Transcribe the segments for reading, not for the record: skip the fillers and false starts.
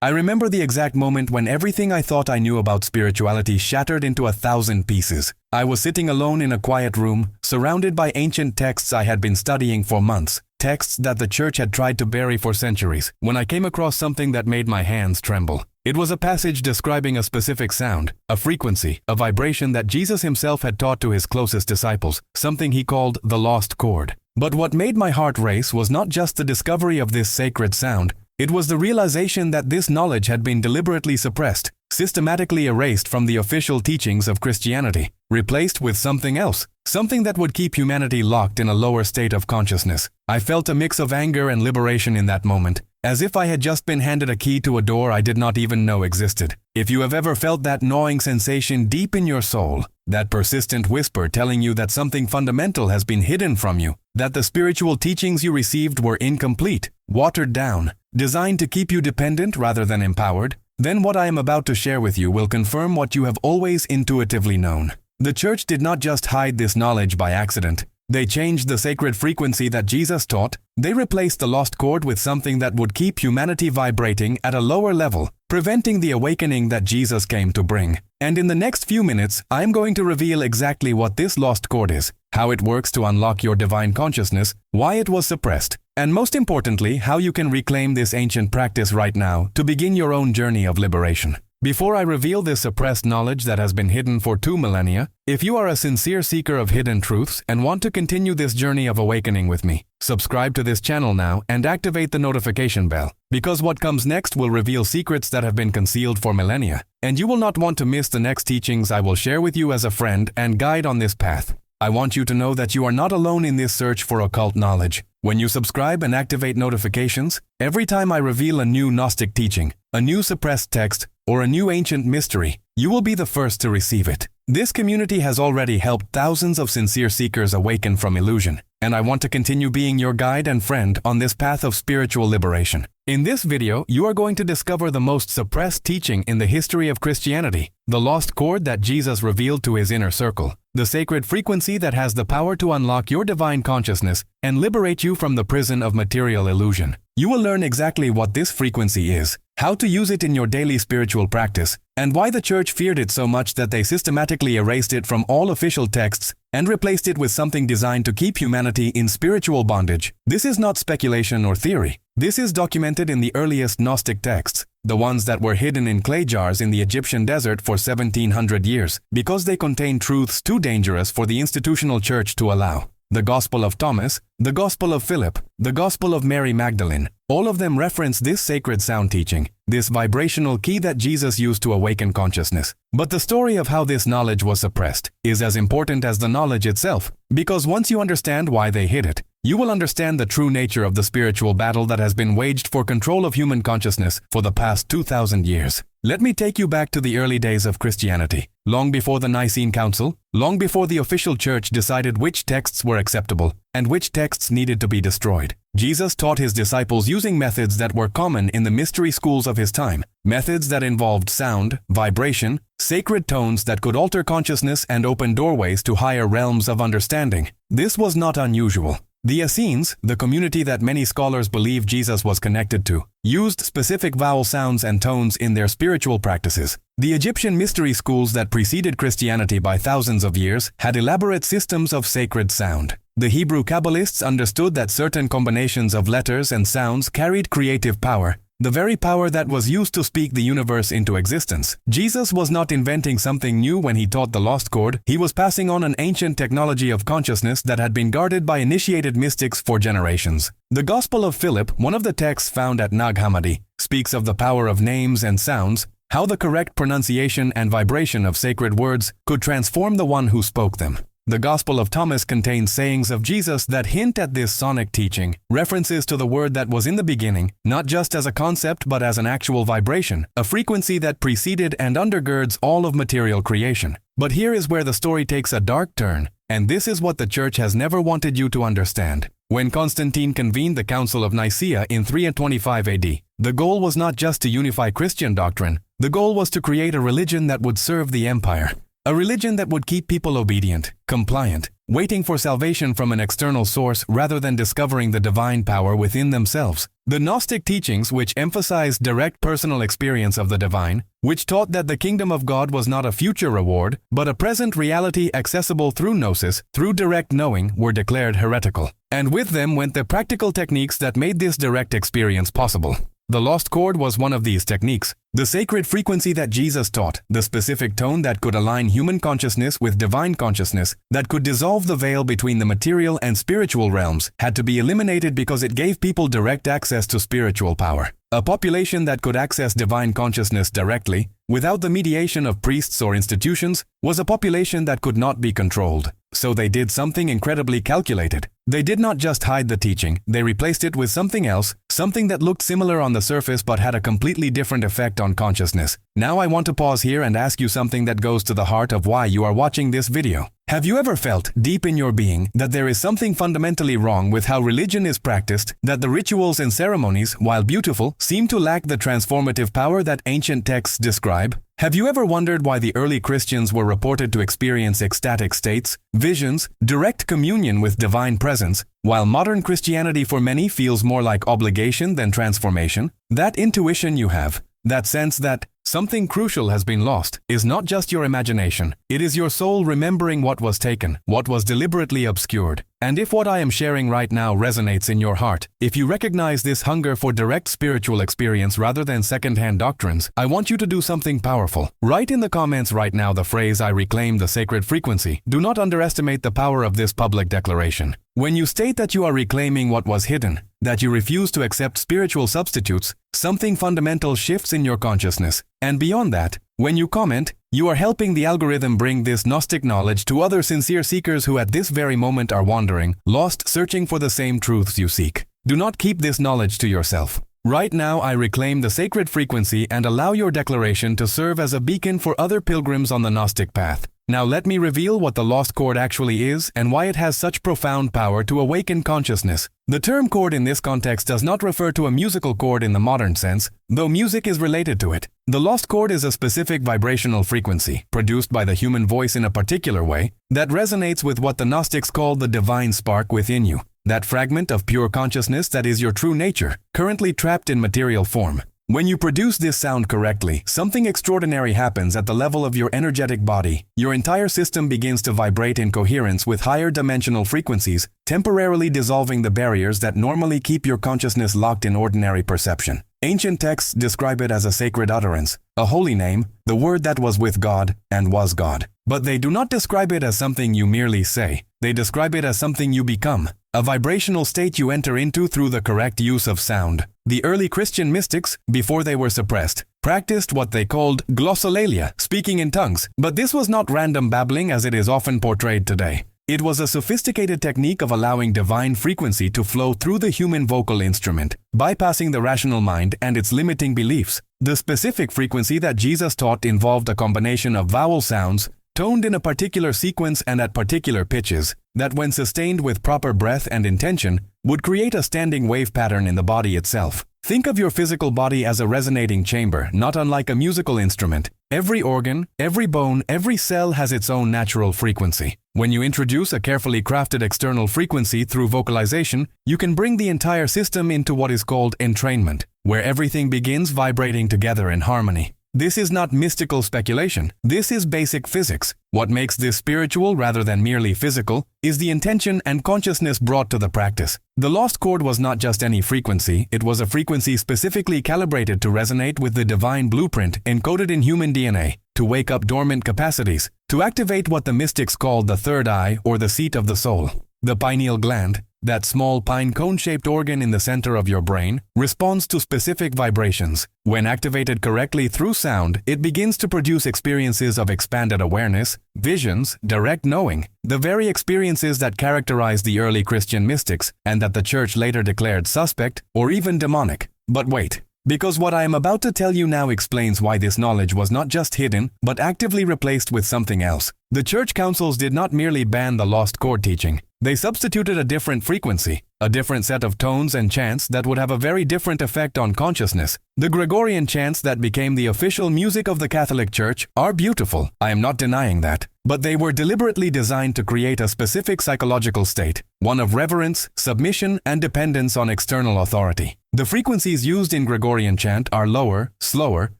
I remember the exact moment when everything I thought I knew about spirituality shattered into 1,000 pieces. I was sitting alone in a quiet room, surrounded by ancient texts I had been studying for months, texts that the church had tried to bury for centuries, when I came across something that made my hands tremble. It was a passage describing a specific sound, a frequency, a vibration that Jesus himself had taught to his closest disciples, something he called the lost chord. But what made my heart race was not just the discovery of this sacred sound. It was the realization that this knowledge had been deliberately suppressed, systematically erased from the official teachings of Christianity, replaced with something else, something that would keep humanity locked in a lower state of consciousness. I felt a mix of anger and liberation in that moment, as if I had just been handed a key to a door I did not even know existed. If you have ever felt that gnawing sensation deep in your soul, that persistent whisper telling you that something fundamental has been hidden from you, that the spiritual teachings you received were incomplete, watered down, designed to keep you dependent rather than empowered, then what I am about to share with you will confirm what you have always intuitively known. The church did not just hide this knowledge by accident. They changed the sacred frequency that Jesus taught. They replaced the lost chord with something that would keep humanity vibrating at a lower level, preventing the awakening that Jesus came to bring. And in the next few minutes, I am going to reveal exactly what this lost chord is, how it works to unlock your divine consciousness, why it was suppressed, and most importantly, how you can reclaim this ancient practice right now to begin your own journey of liberation. Before I reveal this suppressed knowledge that has been hidden for 2 millennia, if you are a sincere seeker of hidden truths and want to continue this journey of awakening with me, subscribe to this channel now and activate the notification bell, because what comes next will reveal secrets that have been concealed for millennia, and you will not want to miss the next teachings I will share with you as a friend and guide on this path. I want you to know that you are not alone in this search for occult knowledge. When you subscribe and activate notifications, every time I reveal a new Gnostic teaching, a new suppressed text, or a new ancient mystery, you will be the first to receive it. This community has already helped thousands of sincere seekers awaken from illusion, and I want to continue being your guide and friend on this path of spiritual liberation. In this video, you are going to discover the most suppressed teaching in the history of Christianity, the lost chord that Jesus revealed to his inner circle, the sacred frequency that has the power to unlock your divine consciousness and liberate you from the prison of material illusion. You will learn exactly what this frequency is, how to use it in your daily spiritual practice, and why the church feared it so much that they systematically erased it from all official texts and replaced it with something designed to keep humanity in spiritual bondage. This is not speculation or theory. This is documented in the earliest Gnostic texts, the ones that were hidden in clay jars in the Egyptian desert for 1700 years, because they contain truths too dangerous for the institutional church to allow. The Gospel of Thomas, the Gospel of Philip, the Gospel of Mary Magdalene, all of them reference this sacred sound teaching, this vibrational key that Jesus used to awaken consciousness. But the story of how this knowledge was suppressed is as important as the knowledge itself, because once you understand why they hid it, you will understand the true nature of the spiritual battle that has been waged for control of human consciousness for the past 2,000 years. Let me take you back to the early days of Christianity, long before the Nicene Council, long before the official church decided which texts were acceptable and which texts needed to be destroyed. Jesus taught his disciples using methods that were common in the mystery schools of his time, methods that involved sound, vibration, sacred tones that could alter consciousness and open doorways to higher realms of understanding. This was not unusual. The Essenes, the community that many scholars believe Jesus was connected to, used specific vowel sounds and tones in their spiritual practices. The Egyptian mystery schools that preceded Christianity by thousands of years had elaborate systems of sacred sound. The Hebrew Kabbalists understood that certain combinations of letters and sounds carried creative power, the very power that was used to speak the universe into existence. Jesus was not inventing something new when he taught the lost chord. He was passing on an ancient technology of consciousness that had been guarded by initiated mystics for generations. The Gospel of Philip, one of the texts found at Nag Hammadi, speaks of the power of names and sounds, how the correct pronunciation and vibration of sacred words could transform the one who spoke them. The Gospel of Thomas contains sayings of Jesus that hint at this sonic teaching, references to the word that was in the beginning, not just as a concept but as an actual vibration, a frequency that preceded and undergirds all of material creation. But here is where the story takes a dark turn, and this is what the church has never wanted you to understand. When Constantine convened the Council of Nicaea in 325 AD, the goal was not just to unify Christian doctrine, the goal was to create a religion that would serve the empire. A religion that would keep people obedient, compliant, waiting for salvation from an external source rather than discovering the divine power within themselves. The Gnostic teachings, which emphasized direct personal experience of the divine, which taught that the kingdom of God was not a future reward, but a present reality accessible through gnosis, through direct knowing, were declared heretical. And with them went the practical techniques that made this direct experience possible. The lost chord was one of these techniques. The sacred frequency that Jesus taught, the specific tone that could align human consciousness with divine consciousness, that could dissolve the veil between the material and spiritual realms, had to be eliminated because it gave people direct access to spiritual power. A population that could access divine consciousness directly, without the mediation of priests or institutions, was a population that could not be controlled. So they did something incredibly calculated. They did not just hide the teaching, they replaced it with something else, something that looked similar on the surface but had a completely different effect on consciousness. Now I want to pause here and ask you something that goes to the heart of why you are watching this video. Have you ever felt, deep in your being, that there is something fundamentally wrong with how religion is practiced, that the rituals and ceremonies, while beautiful, seem to lack the transformative power that ancient texts describe? Have you ever wondered why the early Christians were reported to experience ecstatic states, visions, direct communion with divine presence, while modern Christianity for many feels more like obligation than transformation? That intuition you have, that sense that something crucial has been lost, is not just your imagination. It is your soul remembering what was taken, what was deliberately obscured. And if what I am sharing right now resonates in your heart, if you recognize this hunger for direct spiritual experience rather than second-hand doctrines, I want you to do something powerful. Write in the comments right now the phrase, "I reclaim the sacred frequency." Do not underestimate the power of this public declaration. When you state that you are reclaiming what was hidden, that you refuse to accept spiritual substitutes, something fundamental shifts in your consciousness. And beyond that, when you comment, you are helping the algorithm bring this Gnostic knowledge to other sincere seekers who at this very moment are wandering, lost, searching for the same truths you seek. Do not keep this knowledge to yourself. Right now, I reclaim the sacred frequency and allow your declaration to serve as a beacon for other pilgrims on the Gnostic path. Now let me reveal what the lost chord actually is and why it has such profound power to awaken consciousness. The term chord in this context does not refer to a musical chord in the modern sense, though music is related to it. The lost chord is a specific vibrational frequency, produced by the human voice in a particular way, that resonates with what the Gnostics call the divine spark within you, that fragment of pure consciousness that is your true nature, currently trapped in material form. When you produce this sound correctly, something extraordinary happens at the level of your energetic body. Your entire system begins to vibrate in coherence with higher dimensional frequencies, temporarily dissolving the barriers that normally keep your consciousness locked in ordinary perception. Ancient texts describe it as a sacred utterance, a holy name, the word that was with God and was God. But they do not describe it as something you merely say. They describe it as something you become, a vibrational state you enter into through the correct use of sound. The early Christian mystics, before they were suppressed, practiced what they called glossolalia, speaking in tongues, but this was not random babbling as it is often portrayed today. It was a sophisticated technique of allowing divine frequency to flow through the human vocal instrument, bypassing the rational mind and its limiting beliefs. The specific frequency that Jesus taught involved a combination of vowel sounds, toned in a particular sequence and at particular pitches, that when sustained with proper breath and intention, would create a standing wave pattern in the body itself. Think of your physical body as a resonating chamber, not unlike a musical instrument. Every organ, every bone, every cell has its own natural frequency. When you introduce a carefully crafted external frequency through vocalization, you can bring the entire system into what is called entrainment, where everything begins vibrating together in harmony. This is not mystical speculation. This is basic physics. What makes this spiritual rather than merely physical is the intention and consciousness brought to the practice. The lost chord was not just any frequency, it was a frequency specifically calibrated to resonate with the divine blueprint encoded in human DNA, to wake up dormant capacities, to activate what the mystics called the third eye or the seat of the soul. The pineal gland, that small pine cone-shaped organ in the center of your brain, responds to specific vibrations. When activated correctly through sound, it begins to produce experiences of expanded awareness, visions, direct knowing, the very experiences that characterized the early Christian mystics and that the church later declared suspect or even demonic. But wait, because what I am about to tell you now explains why this knowledge was not just hidden, but actively replaced with something else. The church councils did not merely ban the lost chord teaching. They substituted a different frequency, a different set of tones and chants that would have a very different effect on consciousness. The Gregorian chants that became the official music of the Catholic Church are beautiful, I am not denying that, but they were deliberately designed to create a specific psychological state, one of reverence, submission, and dependence on external authority. The frequencies used in Gregorian chant are lower, slower,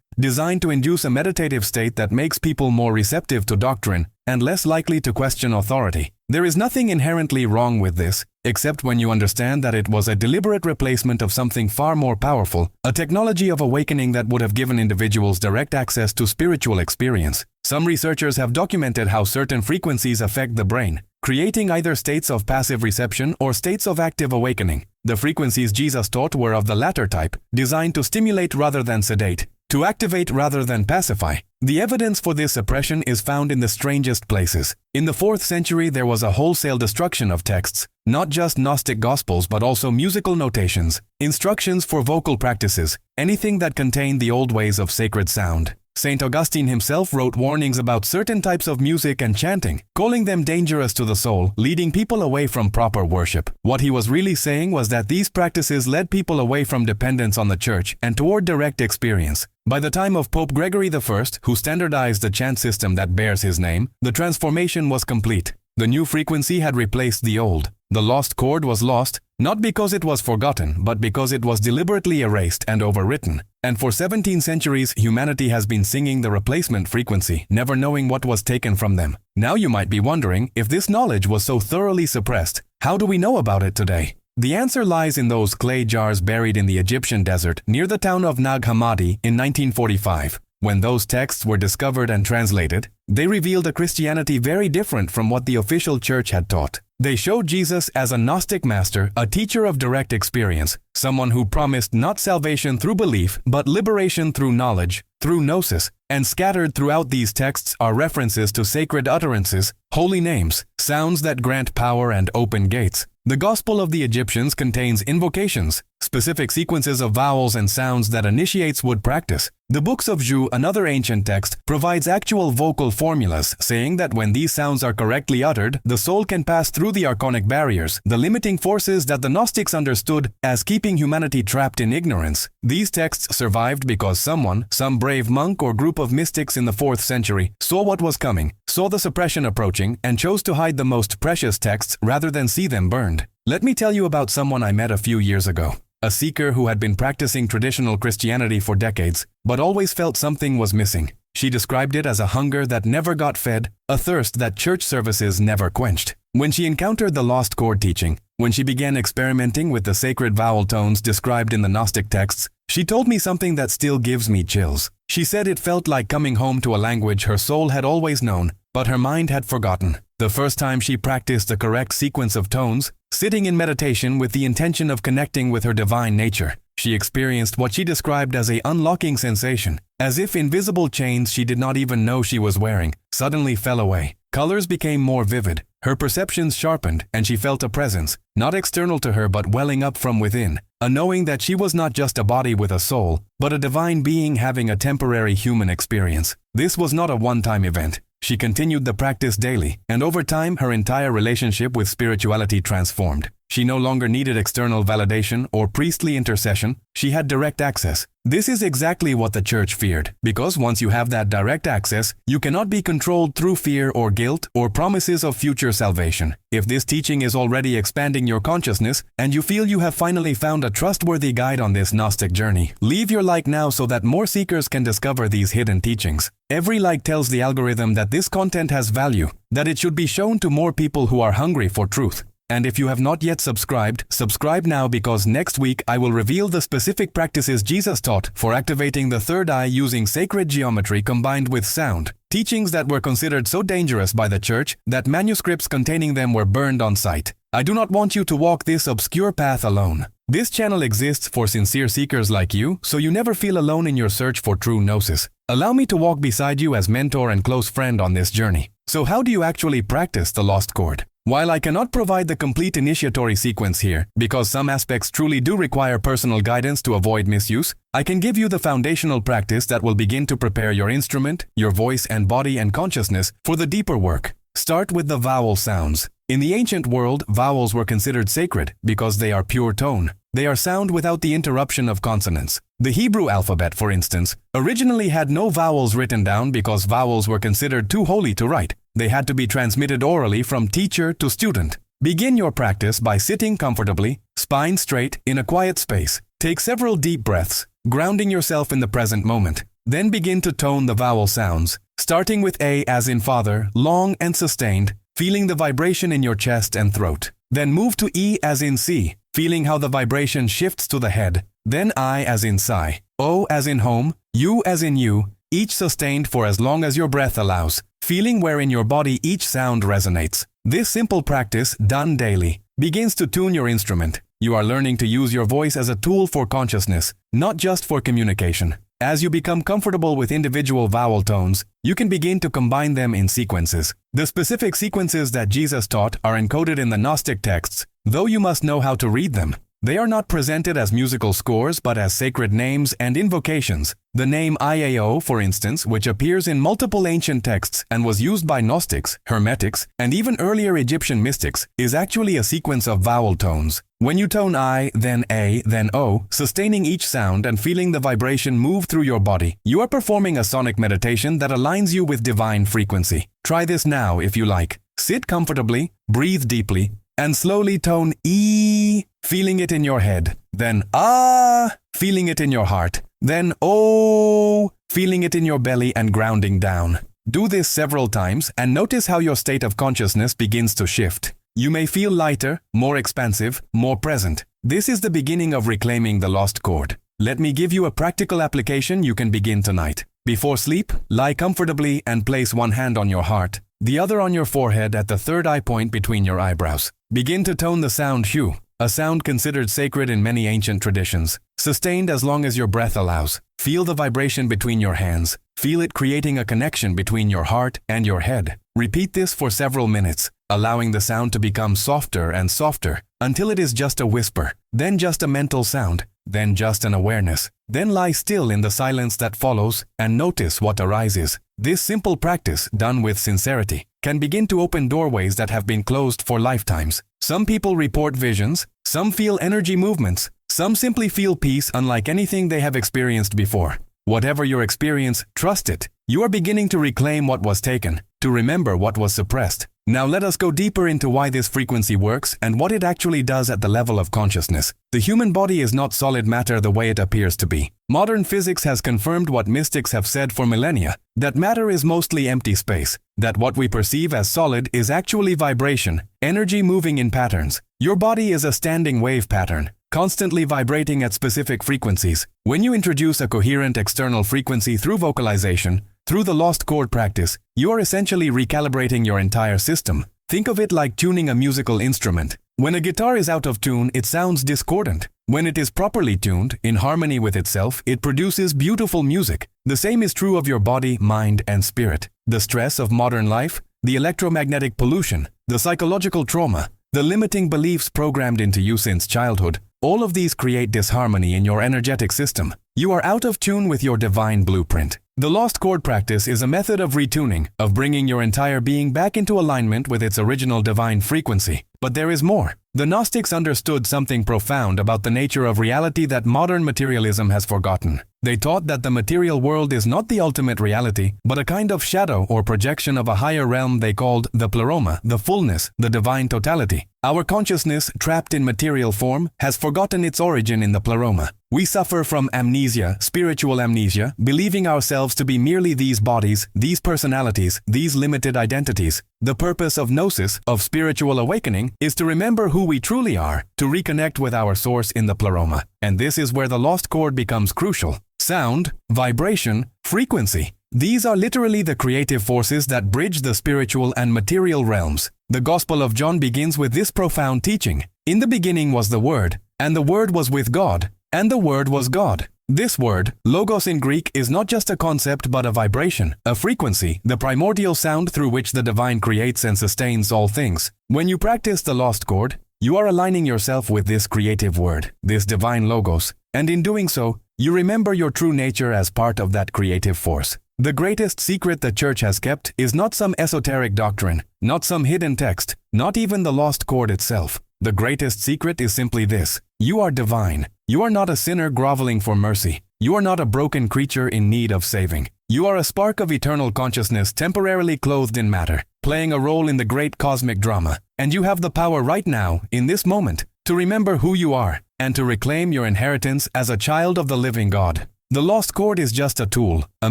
designed to induce a meditative state that makes people more receptive to doctrine and less likely to question authority. There is nothing inherently wrong with this, except when you understand that it was a deliberate replacement of something far more powerful, a technology of awakening that would have given individuals direct access to spiritual experience. Some researchers have documented how certain frequencies affect the brain, creating either states of passive reception or states of active awakening. The frequencies Jesus taught were of the latter type, designed to stimulate rather than sedate, to activate rather than pacify. The evidence for this suppression is found in the strangest places. In the 4th century, there was a wholesale destruction of texts, not just Gnostic gospels but also musical notations, instructions for vocal practices, anything that contained the old ways of sacred sound. St. Augustine himself wrote warnings about certain types of music and chanting, calling them dangerous to the soul, leading people away from proper worship. What he was really saying was that these practices led people away from dependence on the church and toward direct experience. By the time of Pope Gregory I, who standardized the chant system that bears his name, the transformation was complete. The new frequency had replaced the old. The lost chord was lost, not because it was forgotten, but because it was deliberately erased and overwritten. And for 17 centuries, humanity has been singing the replacement frequency, never knowing what was taken from them. Now you might be wondering, if this knowledge was so thoroughly suppressed, how do we know about it today? The answer lies in those clay jars buried in the Egyptian desert near the town of Nag Hammadi in 1945. When those texts were discovered and translated, they revealed a Christianity very different from what the official church had taught. They showed Jesus as a Gnostic master, a teacher of direct experience, someone who promised not salvation through belief, but liberation through knowledge, through gnosis. And scattered throughout these texts are references to sacred utterances, holy names, sounds that grant power and open gates. The Gospel of the Egyptians contains invocations, specific sequences of vowels and sounds that initiates would practice. The books of Ju, another ancient text, provides actual vocal formulas, saying that when these sounds are correctly uttered, the soul can pass through the archonic barriers, the limiting forces that the Gnostics understood as keeping humanity trapped in ignorance. These texts survived because some brave monk or group of mystics in the 4th century, saw what was coming, saw the suppression approaching, and chose to hide the most precious texts rather than see them burned. Let me tell you about someone I met a few years ago. A seeker who had been practicing traditional Christianity for decades, but always felt something was missing. She described it as a hunger that never got fed, a thirst that church services never quenched. When she encountered the lost chord teaching, when she began experimenting with the sacred vowel tones described in the Gnostic texts, she told me something that still gives me chills. She said it felt like coming home to a language her soul had always known, but her mind had forgotten. The first time she practiced the correct sequence of tones, sitting in meditation with the intention of connecting with her divine nature, she experienced what she described as an unlocking sensation, as if invisible chains she did not even know she was wearing suddenly fell away. Colors became more vivid, her perceptions sharpened, and she felt a presence, not external to her but welling up from within, a knowing that she was not just a body with a soul, but a divine being having a temporary human experience. This was not a one-time event. She continued the practice daily, and over time her entire relationship with spirituality transformed. She no longer needed external validation or priestly intercession. She had direct access. This is exactly what the church feared, because once you have that direct access, you cannot be controlled through fear or guilt or promises of future salvation. If this teaching is already expanding your consciousness, and you feel you have finally found a trustworthy guide on this Gnostic journey, leave your like now so that more seekers can discover these hidden teachings. Every like tells the algorithm that this content has value, that it should be shown to more people who are hungry for truth. And if you have not yet subscribed, subscribe now, because next week I will reveal the specific practices Jesus taught for activating the third eye using sacred geometry combined with sound, teachings that were considered so dangerous by the church that manuscripts containing them were burned on sight. I do not want you to walk this obscure path alone. This channel exists for sincere seekers like you, so you never feel alone in your search for true gnosis. Allow me to walk beside you as mentor and close friend on this journey. So how do you actually practice the lost chord? While I cannot provide the complete initiatory sequence here, because some aspects truly do require personal guidance to avoid misuse, I can give you the foundational practice that will begin to prepare your instrument, your voice and body and consciousness for the deeper work. Start with the vowel sounds. In the ancient world, vowels were considered sacred because they are pure tone. They are sound without the interruption of consonants. The Hebrew alphabet, for instance, originally had no vowels written down because vowels were considered too holy to write. They had to be transmitted orally from teacher to student. Begin your practice by sitting comfortably, spine straight, in a quiet space. Take several deep breaths, grounding yourself in the present moment. Then begin to tone the vowel sounds, starting with A as in father, long and sustained, feeling the vibration in your chest and throat. Then move to E as in C, feeling how the vibration shifts to the head. Then I as in sigh, O as in home, U as in you, each sustained for as long as your breath allows, feeling where in your body each sound resonates. This simple practice, done daily, begins to tune your instrument. You are learning to use your voice as a tool for consciousness, not just for communication. As you become comfortable with individual vowel tones, you can begin to combine them in sequences. The specific sequences that Jesus taught are encoded in the Gnostic texts, though you must know how to read them. They are not presented as musical scores but as sacred names and invocations. The name IAO, for instance, which appears in multiple ancient texts and was used by Gnostics, Hermetics, and even earlier Egyptian mystics, is actually a sequence of vowel tones. When you tone I, then A, then O, sustaining each sound and feeling the vibration move through your body, you are performing a sonic meditation that aligns you with divine frequency. Try this now if you like. Sit comfortably, breathe deeply, and slowly tone E, feeling it in your head. Then Ah, feeling it in your heart. Then O, feeling it in your belly and grounding down. Do this several times and notice how your state of consciousness begins to shift. You may feel lighter, more expansive, more present. This is the beginning of reclaiming the lost chord. Let me give you a practical application you can begin tonight. Before sleep, lie comfortably and place one hand on your heart, the other on your forehead at the third eye point between your eyebrows. Begin to tone the sound hu, a sound considered sacred in many ancient traditions, sustained as long as your breath allows. Feel the vibration between your hands. Feel it creating a connection between your heart and your head. Repeat this for several minutes, allowing the sound to become softer and softer until it is just a whisper, then just a mental sound, then just an awareness. Then lie still in the silence that follows and notice what arises. This simple practice, done with sincerity, can begin to open doorways that have been closed for lifetimes. Some people report visions, some feel energy movements, some simply feel peace unlike anything they have experienced before. Whatever your experience, trust it. You are beginning to reclaim what was taken, to remember what was suppressed. Now let us go deeper into why this frequency works and what it actually does at the level of consciousness. The human body is not solid matter the way it appears to be. Modern physics has confirmed what mystics have said for millennia, that matter is mostly empty space, that what we perceive as solid is actually vibration, energy moving in patterns. Your body is a standing wave pattern, constantly vibrating at specific frequencies. When you introduce a coherent external frequency through vocalization, through the lost chord practice, you are essentially recalibrating your entire system. Think of it like tuning a musical instrument. When a guitar is out of tune, it sounds discordant. When it is properly tuned, in harmony with itself, it produces beautiful music. The same is true of your body, mind, and spirit. The stress of modern life, the electromagnetic pollution, the psychological trauma, the limiting beliefs programmed into you since childhood, all of these create disharmony in your energetic system. You are out of tune with your divine blueprint. The lost chord practice is a method of retuning, of bringing your entire being back into alignment with its original divine frequency. But there is more. The Gnostics understood something profound about the nature of reality that modern materialism has forgotten. They taught that the material world is not the ultimate reality, but a kind of shadow or projection of a higher realm they called the pleroma, the fullness, the divine totality. Our consciousness, trapped in material form, has forgotten its origin in the pleroma. We suffer from amnesia, spiritual amnesia, believing ourselves to be merely these bodies, these personalities, these limited identities. The purpose of gnosis, of spiritual awakening, is to remember who we truly are, to reconnect with our source in the pleroma. And this is where the lost chord becomes crucial. Sound, vibration, frequency. These are literally the creative forces that bridge the spiritual and material realms. The Gospel of John begins with this profound teaching. In the beginning was the Word, and the Word was with God, and the Word was God. This word, logos in Greek, is not just a concept but a vibration, a frequency, the primordial sound through which the divine creates and sustains all things. When you practice the lost chord, you are aligning yourself with this creative word, this divine logos, and in doing so, you remember your true nature as part of that creative force. The greatest secret the church has kept is not some esoteric doctrine, not some hidden text, not even the lost chord itself. The greatest secret is simply this: you are divine. You are not a sinner groveling for mercy. You are not a broken creature in need of saving. You are a spark of eternal consciousness temporarily clothed in matter, playing a role in the great cosmic drama. And you have the power right now, in this moment, to remember who you are and to reclaim your inheritance as a child of the living God. The lost chord is just a tool, a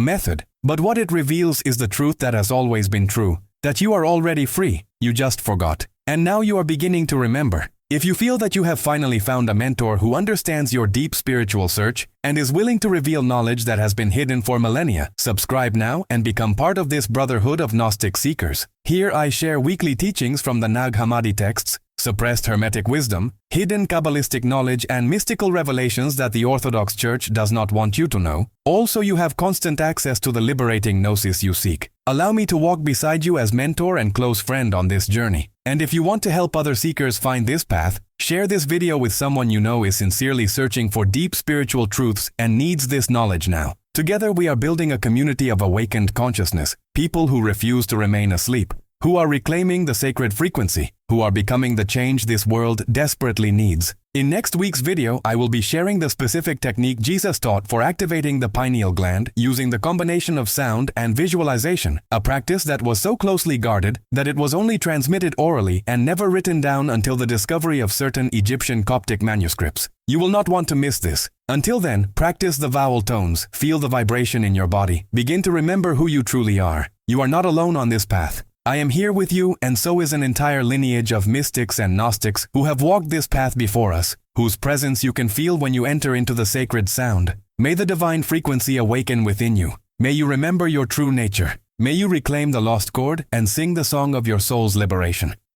method, but what it reveals is the truth that has always been true, that you are already free, you just forgot. And now you are beginning to remember. If you feel that you have finally found a mentor who understands your deep spiritual search and is willing to reveal knowledge that has been hidden for millennia, subscribe now and become part of this brotherhood of Gnostic seekers. Here I share weekly teachings from the Nag Hammadi texts, suppressed Hermetic wisdom, hidden Kabbalistic knowledge and mystical revelations that the Orthodox Church does not want you to know. Also, you have constant access to the liberating gnosis you seek. Allow me to walk beside you as mentor and close friend on this journey. And if you want to help other seekers find this path, share this video with someone you know is sincerely searching for deep spiritual truths and needs this knowledge now. Together we are building a community of awakened consciousness, people who refuse to remain asleep, who are reclaiming the sacred frequency, who are becoming the change this world desperately needs. In next week's video, I will be sharing the specific technique Jesus taught for activating the pineal gland using the combination of sound and visualization, a practice that was so closely guarded that it was only transmitted orally and never written down until the discovery of certain Egyptian Coptic manuscripts. You will not want to miss this. Until then, practice the vowel tones, feel the vibration in your body, begin to remember who you truly are. You are not alone on this path. I am here with you, and so is an entire lineage of mystics and Gnostics who have walked this path before us, whose presence you can feel when you enter into the sacred sound. May the divine frequency awaken within you. May you remember your true nature. May you reclaim the lost chord and sing the song of your soul's liberation.